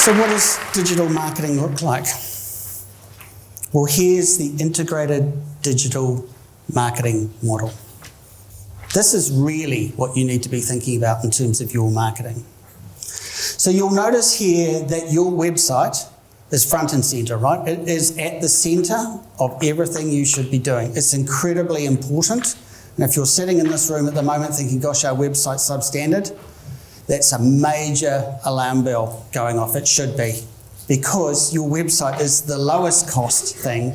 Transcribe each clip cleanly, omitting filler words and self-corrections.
So what does digital marketing look like? Well, here's the integrated digital marketing model. This is really what you need to be thinking about in terms of your marketing. So you'll notice here that your website is front and centre, right? It is at the centre of everything you should be doing. It's incredibly important. And if you're sitting in this room at the moment thinking, gosh, our website's substandard, that's a major alarm bell going off. It should be. Because your website is the lowest cost thing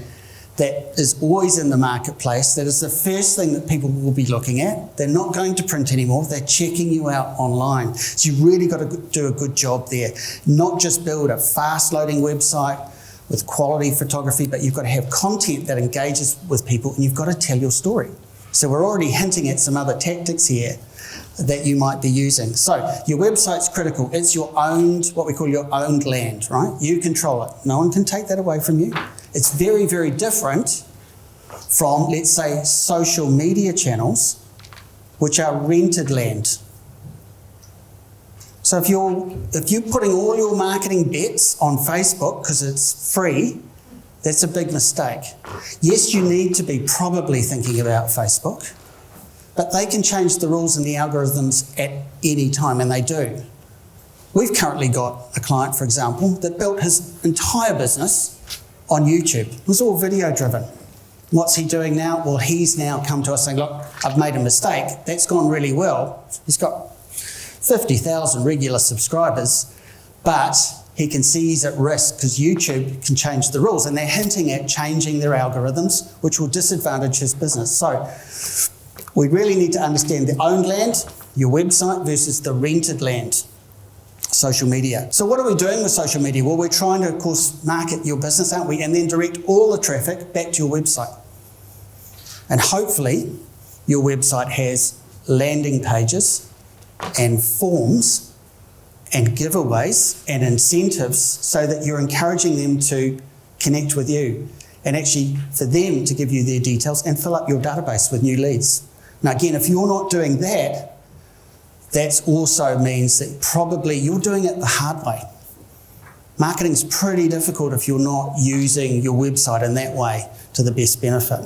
that is always in the marketplace, that is the first thing that people will be looking at. They're not going to print anymore, they're checking you out online. So you've really got to do a good job there. Not just build a fast-loading website with quality photography, but you've got to have content that engages with people and you've got to tell your story. So we're already hinting at some other tactics here that you might be using. So your website's critical. It's your owned, what we call your owned land, right? You control it. No one can take that away from you. It's very, very different from, let's say, social media channels, which are rented land. So if you're putting all your marketing bets on Facebook because it's free, that's a big mistake. Yes, you need to be probably thinking about Facebook, but they can change the rules and the algorithms at any time, and they do. We've currently got a client, for example, that built his entire business on YouTube. It was all video driven. What's he doing now? Well, he's now come to us saying, look, I've made a mistake. That's gone really well. He's got 50,000 regular subscribers, but he can see he's at risk because YouTube can change the rules, and they're hinting at changing their algorithms, which will disadvantage his business. So we really need to understand the owned land, your website, versus the rented land, social media. So what are we doing with social media? Well, we're trying to, of course, market your business, aren't we? And then direct all the traffic back to your website. And hopefully your website has landing pages and forms and giveaways and incentives so that you're encouraging them to connect with you and actually for them to give you their details and fill up your database with new leads. Now again, if you're not doing that, that also means that probably you're doing it the hard way. Marketing's pretty difficult if you're not using your website in that way to the best benefit.